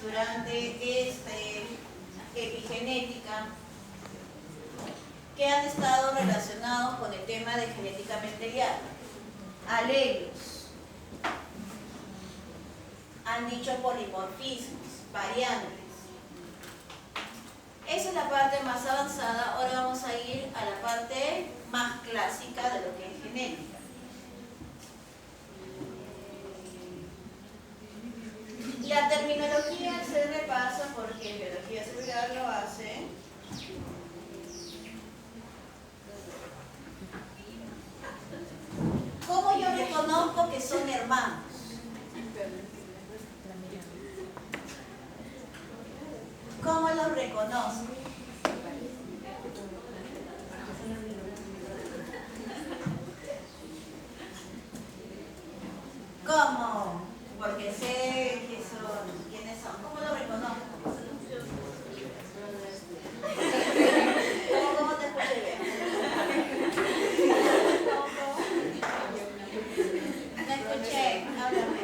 durante epigenética que han estado relacionados con el tema de genética mendeliana. Alelos, han dicho polimorfismos, variantes. Esa es la parte más avanzada. Ahora vamos a ir a la parte más clásica de lo que es genética. La terminología se repasa porque en biología celular lo hace. ¿Cómo yo reconozco que son hermanos? ¿Cómo los reconozco? ¿Cómo? Porque sé que son. ¿Quiénes son? ¿Cómo los reconozco? ¿Cómo te escuché bien? No escuché, háblame.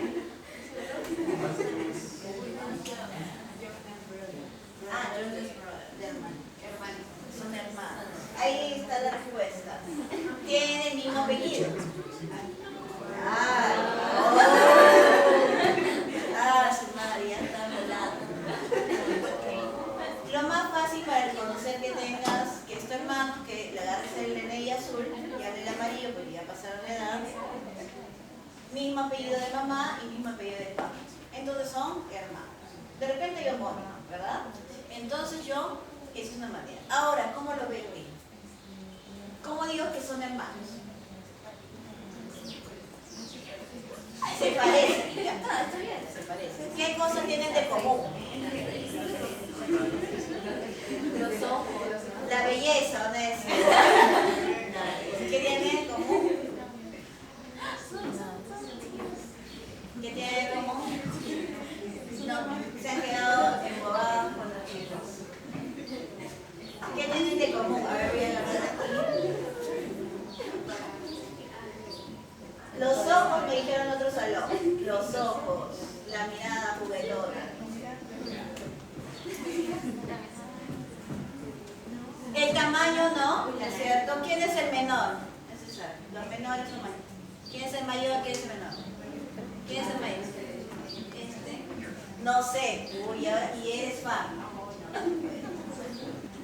Jonas Brothers, son hermanos. Ahí está la respuesta. Tienen el mismo apellido. Su madre ya está volando. Lo más fácil para reconocer que tengas que es tu hermano, que le agarres el DNI azul y el amarillo, porque ya pasaron la edad. Mismo apellido de mamá y mismo apellido de papá. Entonces son hermanos. De repente yo mono, ¿verdad? Entonces yo, es una manera. Ahora, ¿cómo lo veo yo? ¿Cómo digo que son hermanos? Se parecen. Ya está, está bien, se parecen. ¿Qué cosas tienen de común? Los ojos. La belleza, ¿dónde es? ¿Qué tienen en común? ¿Qué tienen en común? No, se han quedado embobados con los chicos. ¿Qué tienen de común? A ver, voy a agarrar aquí. Los ojos, me dijeron en otro salón. Los ojos, la mirada juguetona. El tamaño no, ¿no es cierto? ¿Quién es el menor? Los menores son mayores. ¿Quién es el mayor? ¿Quién es el menor? ¿Quién es el mayor? No sé. Uy, y eres fan.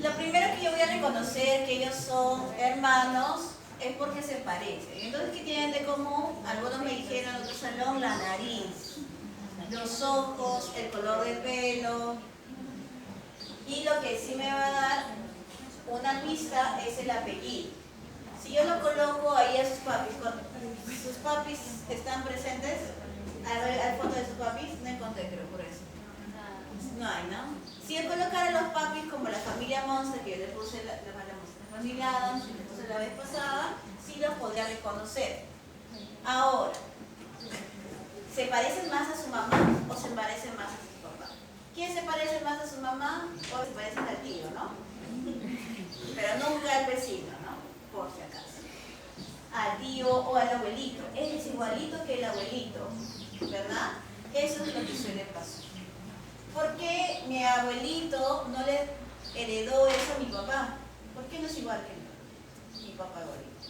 Lo primero que yo voy a reconocer que ellos son hermanos es porque se parecen. Entonces, ¿qué tienen de común? Algunos me dijeron en otro salón, la nariz, los ojos, el color de pelo. Y lo que sí me va a dar una pista es el apellido. Si yo lo coloco ahí a sus papis están presentes al fondo de sus papis, no encontré, creo, por eso. No hay, ¿no? Si yo colocara a los papis como la familia Monster, que yo le puse la familia Adams, le puse la vez pasada, sí los podría reconocer. Ahora, ¿se parecen más a su mamá o se parecen más a su papá? ¿Quién se parece más a su mamá o se parecen al tío, no? Pero nunca al vecino, ¿no? Por si acaso. Al tío o al abuelito. Él es igualito que el abuelito, ¿verdad? Eso es lo que suele pasar. ¿Por qué mi abuelito no le heredó eso a mi papá? ¿Por qué no es igual que mi papá abuelito?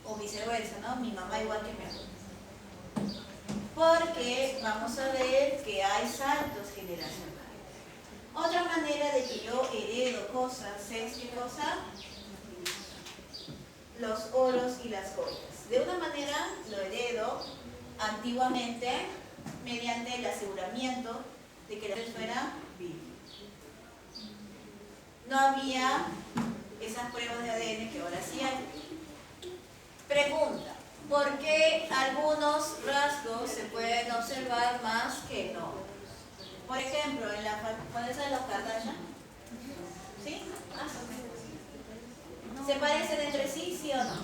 O viceversa, ¿no? Mi mamá igual que mi abuelo. Porque vamos a ver que hay saltos generacionales. Otra manera de que yo heredo cosas es ¿qué cosa? Los oros y las joyas. De una manera lo heredo antiguamente mediante el aseguramiento de que la persona vive. No había esas pruebas de ADN que ahora sí hay. Pregunta, ¿por qué algunos rasgos se pueden observar más que no? Por ejemplo, en la famosa de los Kardashian, ¿sí? ¿Se parecen entre sí, sí o no?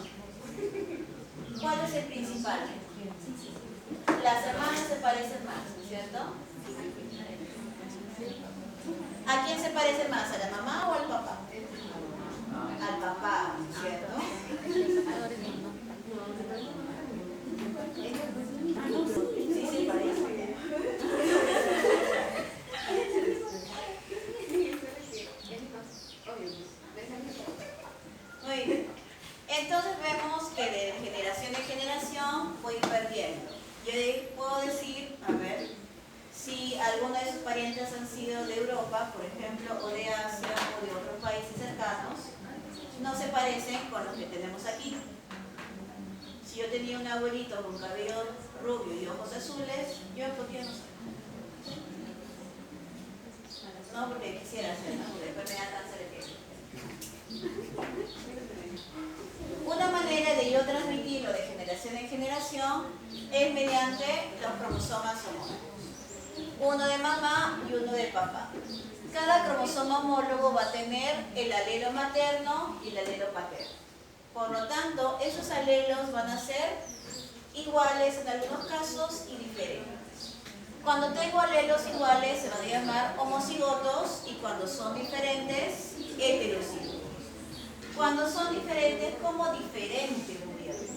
¿Cuál es el principal? Las hermanas se parecen más, ¿cierto? ¿A quién se parece más? ¿A la mamá o al papá? Al papá, ¿cierto? Sí, sí, parece. generación voy perdiendo. Yo puedo decir, a ver, si algunos de sus parientes han sido de Europa, por ejemplo, o de Asia, o de otros países cercanos, no se parecen con los que tenemos aquí. Si yo tenía un abuelito con cabello rubio y ojos azules, yo podría no ser. No porque quisiera ser, ¿no? Porque después me da cáncer de piel. Una manera de yo transmitirlo de generación en generación es mediante los cromosomas homólogos. Uno de mamá y uno de papá. Cada cromosoma homólogo va a tener el alelo materno y el alelo paterno. Por lo tanto, esos alelos van a ser iguales en algunos casos y diferentes. Cuando tengo alelos iguales se van a llamar homocigotos y cuando son diferentes, heterocigotos. Cuando son diferentes, como diferente voy a ver.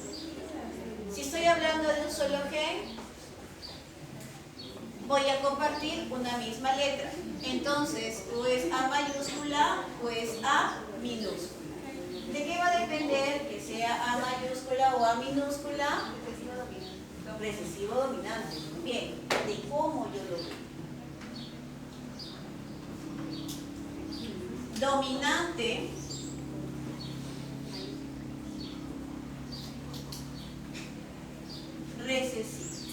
Si estoy hablando de un solo gen, voy a compartir una misma letra. Entonces, o es A mayúscula o es A minúscula. ¿De qué va a depender que sea A mayúscula o A minúscula? Recesivo dominante. Bien, de cómo yo lo veo. Dominante recesivo.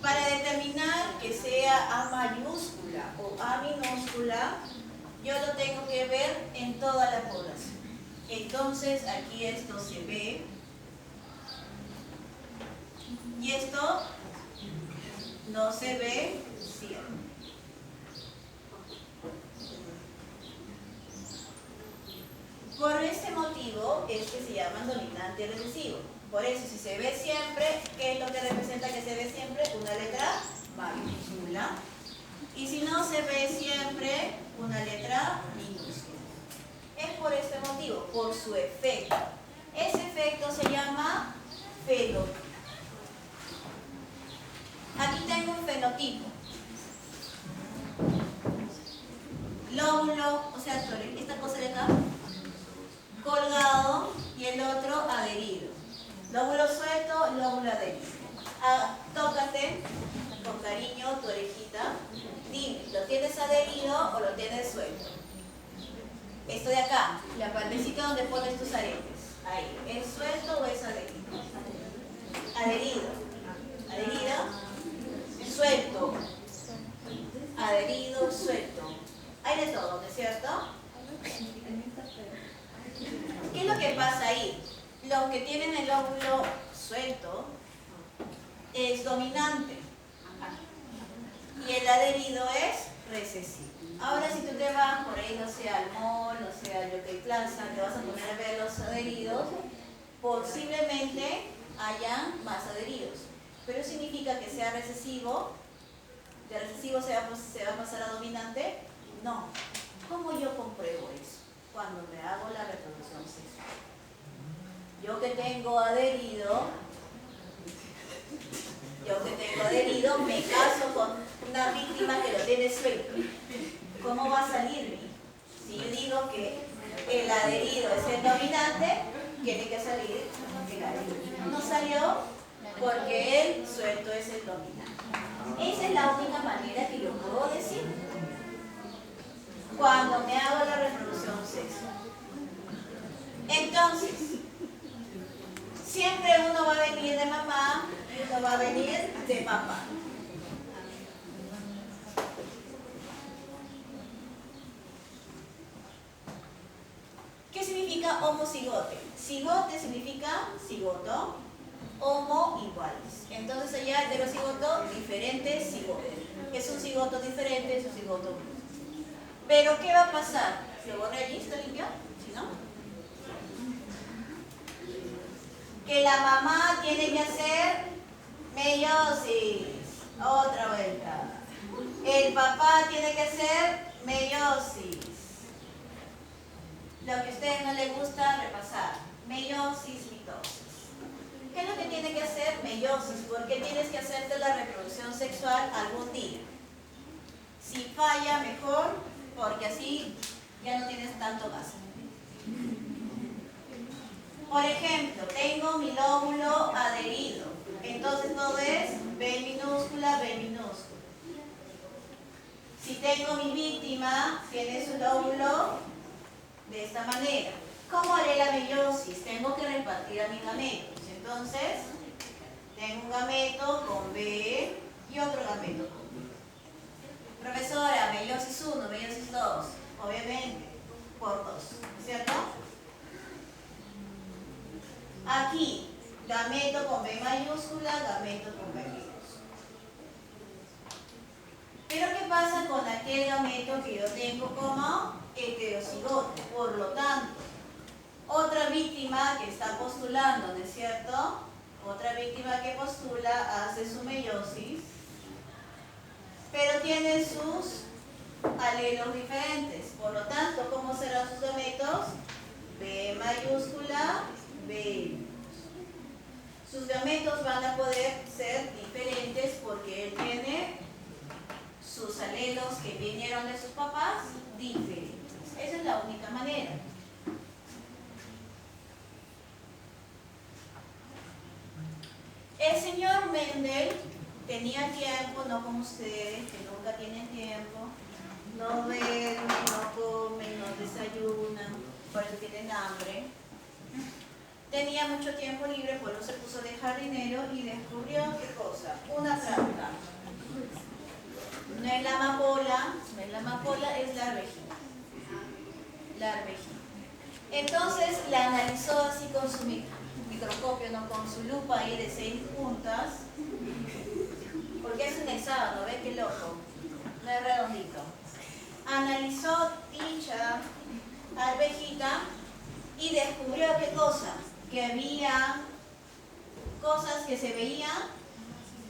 Para determinar que sea A mayúscula o A minúscula, yo lo tengo que ver en toda la población. Entonces, aquí esto se ve. Y esto no se ve siempre. Por este motivo es que se llaman dominante y recesivo. Por eso, si se ve siempre, ¿qué es lo que representa que se ve siempre? Una letra mayúscula. Y si no se ve siempre, una letra minúscula. Es por este motivo, por su efecto. Ese efecto se llama fenotipo. Aquí tengo un fenotipo. Lóbulo, o sea, esta cosa de acá, colgado y el otro adherido. Lóbulo suelto, lóbulo adherido. Tócate con cariño tu orejita. Dime, ¿lo tienes adherido o lo tienes suelto? Esto de acá, la partecita donde pones tus aretes. Ahí, ¿es suelto o es adherido? Adherido. Adherido. Suelto, adherido, suelto. Hay de todo, ¿no es cierto? ¿Qué es lo que pasa ahí? Los que tienen el lóbulo suelto es dominante y el adherido es recesivo. Ahora si tú te vas por ahí, no sé, al mall, no sé, al Yokai Plaza, te vas a poner a ver los adheridos, posiblemente hayan más adheridos. Pero significa que sea recesivo, de recesivo se va a pasar a dominante. No. ¿Cómo yo compruebo eso? Cuando me hago la reproducción sexual. Yo que tengo adherido, me caso con una víctima que lo tiene suelto. ¿Cómo va a salir? Si yo digo que el adherido es el dominante, tiene que salir el adherido. No salió porque el suelto es el dominante. Esa es la única manera que yo puedo decir cuando me hago la reproducción sexual. Entonces, siempre uno va a venir de mamá y uno va a venir de papá. ¿Qué significa homocigote? Cigote significa cigoto. Homo iguales. Entonces allá heterocigoto, diferentes cigotos. Es un cigoto diferente, es un cigoto. Pero ¿qué va a pasar? ¿Lo borré allí? ¿Está limpio? ¿Sí, no? Que la mamá tiene que hacer meiosis. Otra vuelta. El papá tiene que hacer meiosis. Lo que a ustedes no les gusta repasar. Meiosis, mitosis. ¿Qué es lo que tiene que hacer? Meiosis. ¿Por qué tienes que hacerte la reproducción sexual algún día? Si falla, mejor, porque así ya no tienes tanto gasto. Por ejemplo, tengo mi lóbulo adherido. Entonces todo es B minúscula, B minúscula. Si tengo mi víctima, tiene su lóbulo de esta manera. ¿Cómo haré la meiosis? Tengo que repartir a mis gametos. Entonces, tengo un gameto con B y otro gameto con B. Profesora, meiosis 1, meiosis 2. Obviamente, por 2. ¿Cierto? Aquí, gameto con B mayúscula, gameto con B minúscula. Pero ¿qué pasa con aquel gameto que yo tengo como heterocigoto? Por lo tanto, otra víctima que está postulando, ¿no es cierto? Otra víctima que postula hace su meiosis, pero tiene sus alelos diferentes. Por lo tanto, ¿cómo serán sus gametos? B mayúscula, B. Sus gametos van a poder ser diferentes porque él tiene sus alelos que vinieron de sus papás diferentes. Esa es la única manera. El señor Mendel tenía tiempo, no como ustedes, que nunca tienen tiempo, no duermen, no comen, no desayunan, por eso tienen hambre. Tenía mucho tiempo libre, por eso se puso de jardinero y descubrió, ¿qué cosa? Una planta. No es la amapola, no es la amapola, es la arvejina. La arvejina. Entonces la analizó así con su microscopio, no con su lupa ahí de 6 puntas, porque es un hexágono, ¿ves qué loco? No es redondito. Analizó dicha arvejita y descubrió qué cosa, que había cosas que se veían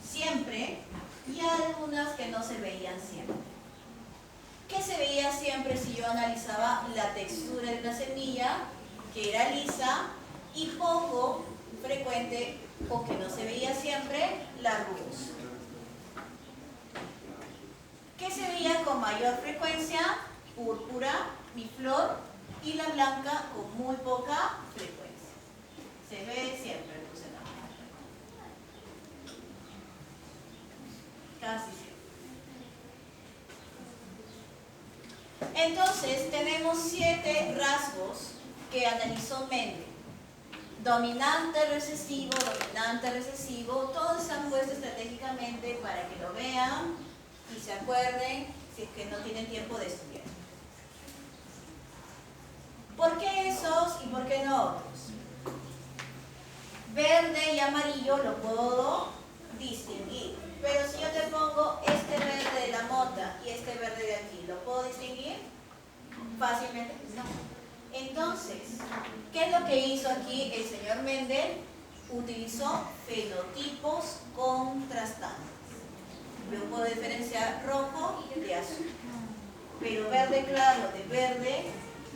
siempre y algunas que no se veían siempre. ¿Qué se veía siempre si yo analizaba la textura de una semilla, que era lisa, y poco frecuente, o que no se veía siempre, la rugosa? ¿Qué se veía con mayor frecuencia? Púrpura, mi flor, y la blanca con muy poca frecuencia. Se ve siempre, casi siempre. Entonces, tenemos 7 rasgos que analizó Mendel. Dominante, recesivo, todos se han puesto estratégicamente para que lo vean y se acuerden si es que no tienen tiempo de estudiar. ¿Por qué esos y por qué no otros? Verde y amarillo lo puedo distinguir, pero si yo te pongo este verde de la mota y este verde de aquí, ¿lo puedo distinguir? Fácilmente, no. Entonces, ¿qué es lo que hizo aquí el señor Mendel? Utilizó fenotipos contrastantes. Yo puedo diferenciar rojo de azul, pero verde claro de verde,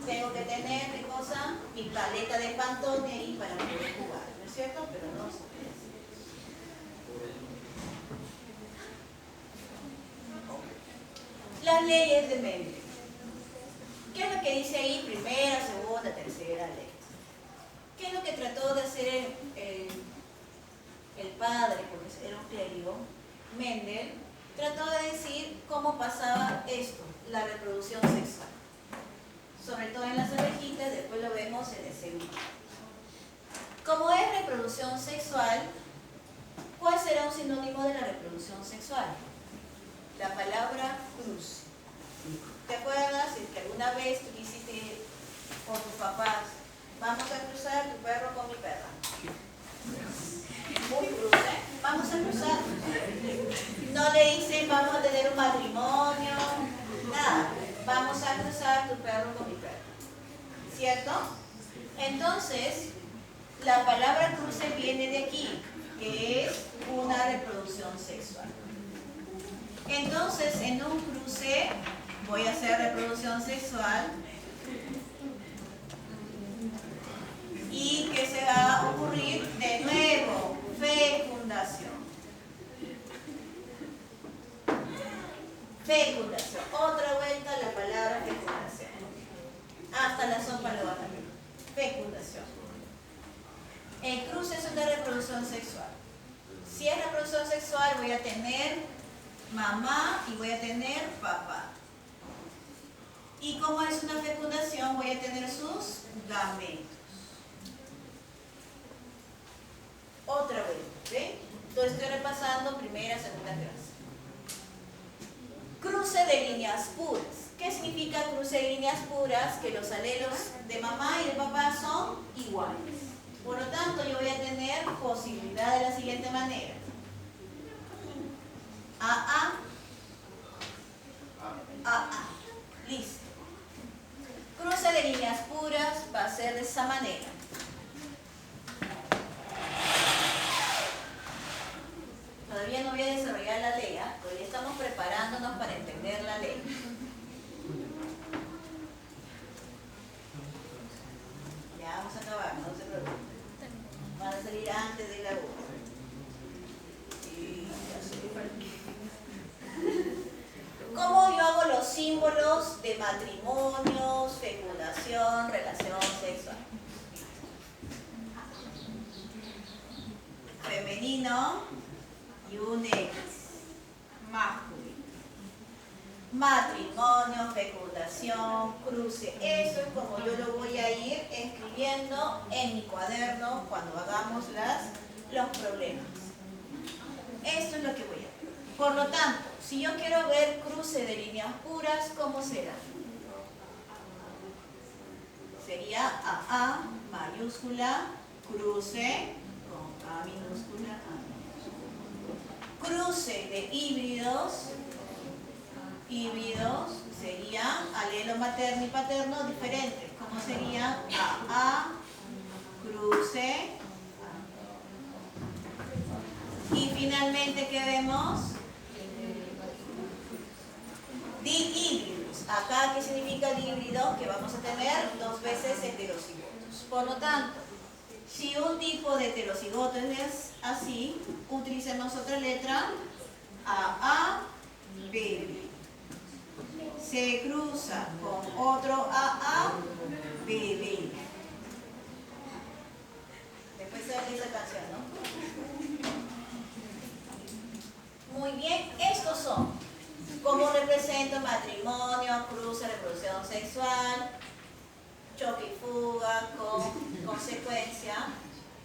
tengo que tener, ¿qué cosa? Mi paleta de Pantone ahí para poder jugar, ¿no es cierto? Pero no se puede hacer. Las leyes de Mendel. ¿Qué es lo que dice ahí? Primera, segunda, tercera ley. ¿Qué es lo que trató de hacer el padre, porque era un clérigo, Mendel? Trató de decir cómo pasaba esto, la reproducción sexual. Sobre todo en las abejitas, después lo vemos en el segundo. Como es reproducción sexual, ¿cuál será un sinónimo de la reproducción sexual? La palabra cruz. ¿Te acuerdas? Si que alguna vez tú quisiste ir con tus papás, vamos a cruzar tu perro con mi perra. Muy cruz, ¿eh? Vamos a cruzar. No le dicen vamos a tener un matrimonio, nada. Vamos a cruzar tu perro con mi perro. ¿Cierto? Entonces, la palabra cruce viene de aquí, que es una reproducción sexual. Entonces, en un cruce voy a hacer reproducción sexual. ¿Y qué se va a ocurrir? De nuevo, fecundación. Fecundación. Otra vuelta a la palabra fecundación. Hasta la sopa lo va a cambiar. Fecundación. El cruce es una reproducción sexual. Si es reproducción sexual, voy a tener mamá y voy a tener papá. Y como es una fecundación, voy a tener sus gametos. Otra vez, ¿sí? Entonces estoy repasando primera, segunda clase. Cruce de líneas puras. ¿Qué significa cruce de líneas puras? Que los alelos de mamá y de papá son iguales. Por lo tanto, yo voy a tener posibilidad de la siguiente manera. AA, AA. Listo. Cruce de líneas puras va a ser de esa manera. Todavía no voy a desarrollar la ley, todavía estamos preparándonos para entender la ley. Ya vamos a acabar, no se preocupen. Van a salir antes de la hora. Sí, ya sé. ¿Cómo yo hago los símbolos de matrimonios, fecundación, relación sexual? Femenino y un X, masculino. Matrimonio, fecundación, cruce. Eso es como yo lo voy a ir escribiendo en mi cuaderno cuando hagamos los problemas. Esto es lo que voy a hacer. Por lo tanto, si yo quiero ver cruce de líneas puras, ¿cómo será? Sería AA mayúscula, cruce con A minúscula, A minúscula. Cruce de híbridos sería alelo materno y paterno diferentes. ¿Cómo sería? AA, cruce. Y finalmente, ¿qué vemos? Dihíbridos. Acá, ¿qué significa dihíbrido? Que vamos a tener dos veces heterocigotos. Por lo tanto, si un tipo de heterocigoto es así, utilicemos otra letra, AA, B. Se cruza con otro AA, BB. Después se ve esa canción, ¿no? Muy bien, estos son cómo represento matrimonio, cruce, reproducción sexual, choque y fuga con consecuencia,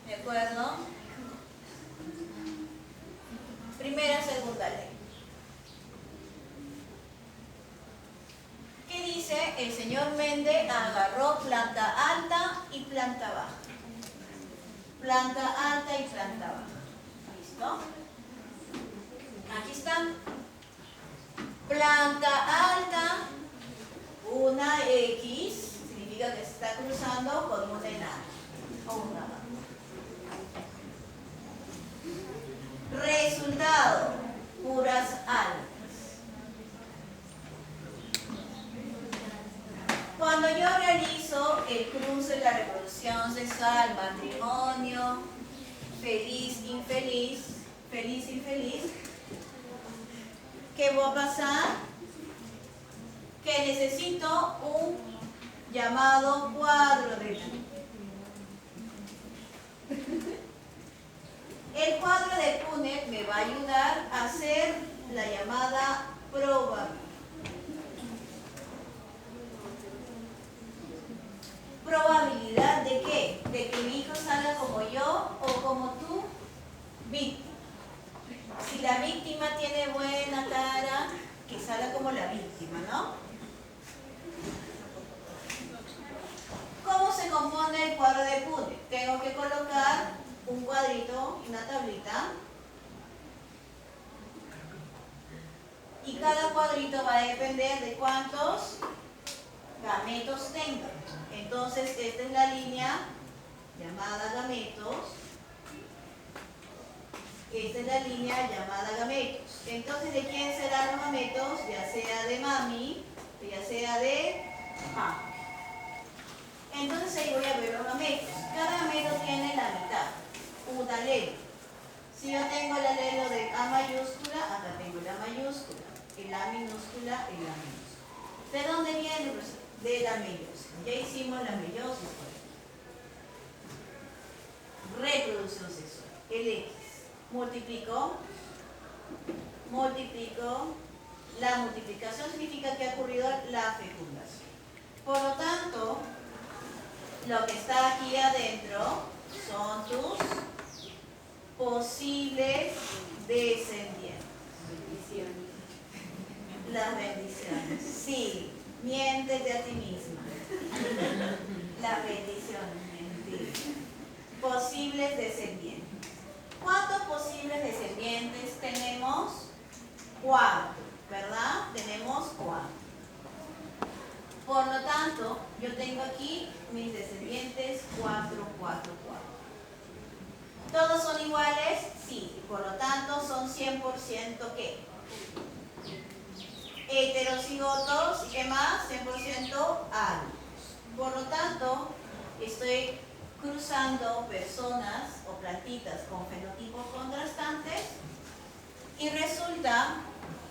¿de acuerdo? Primera, segunda ley. ¿Qué dice? El señor Méndez agarró planta alta y planta baja. Planta alta y planta baja. ¿Listo? Aquí están. Planta alta, una X, significa que se está cruzando con una enana o una baja. Resultado, puras altas. Cuando yo realizo el cruce, la reproducción sexual, matrimonio, feliz, infeliz, ¿qué va a pasar? Que necesito un llamado cuadro de Punnett. El cuadro de Punnett me va a ayudar a hacer la llamada probabilidad. ¿Probabilidad de qué? De que mi hijo salga como yo o como tú, víctima. Si la víctima tiene buena cara, que salga como la víctima, ¿no? ¿Cómo se compone el cuadro de Punnett? Tengo que colocar un cuadrito, una tablita, y cada cuadrito va a depender de cuántos gametos tenga. Entonces, esta es la línea llamada gametos. Esta es la línea llamada gametos. Entonces, ¿de quién serán los gametos? Ya sea de mami, ya sea de papá. Entonces, ahí voy a ver los gametos. Cada gameto tiene la mitad, un alelo. Si yo tengo el alelo de A mayúscula, acá tengo la mayúscula, el A minúscula, el A minúscula. ¿De dónde viene? Pues de la meiosis. Ya hicimos la meiosis. el X. Multiplico. La multiplicación significa que ha ocurrido la fecundación. Por lo tanto, lo que está aquí adentro son tus posibles descendientes. Bendiciones. Las bendiciones. Sí, miéntete a ti misma. Las bendiciones, mentir. Posibles descendientes. ¿Cuántos posibles descendientes tenemos? 4, ¿verdad? Tenemos 4. Por lo tanto, yo tengo aquí mis descendientes 4, 4, 4. ¿Todos son iguales? Sí. Por lo tanto, son 100% ¿qué? Heterocigotos. ¿Y qué más? 100% altos. Por lo tanto, estoy cruzando personas o plantitas con fenotipos contrastantes y resulta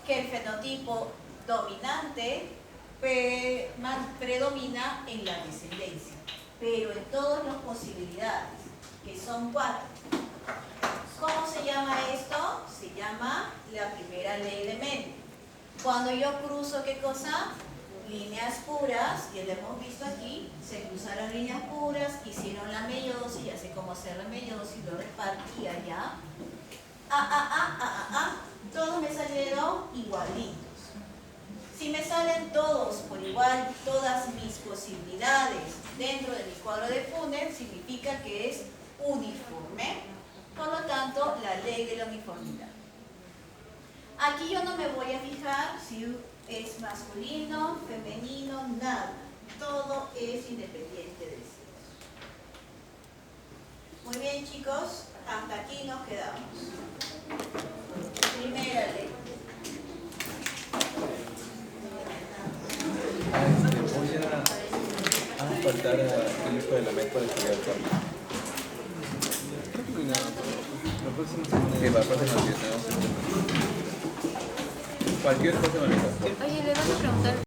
que el fenotipo dominante predomina en la descendencia, pero en todas las posibilidades, que son 4. ¿Cómo se llama esto? Se llama la primera ley de Mendel. Cuando yo cruzo, ¿qué cosa? Líneas puras, ya lo hemos visto aquí, se cruzaron líneas puras, hicieron la meiosis, ya sé cómo hacer la meiosis, lo repartía ya. Todos me salieron igualitos. Si me salen todos por igual, todas mis posibilidades dentro de mi cuadro de Punnett, significa que es uniforme. Por lo tanto, la ley de la uniformidad. Aquí yo no me voy a fijar si es masculino, femenino, nada. Todo es independiente de sí. Muy bien, chicos, hasta aquí nos quedamos. Primera ley. Voy a faltar a Filipe de la MEC para estudiar el cambio. Creo que no hay nada. La próxima semana. Que va a pasar. Cualquier cosa me avisa. Oye, le vas a preguntar.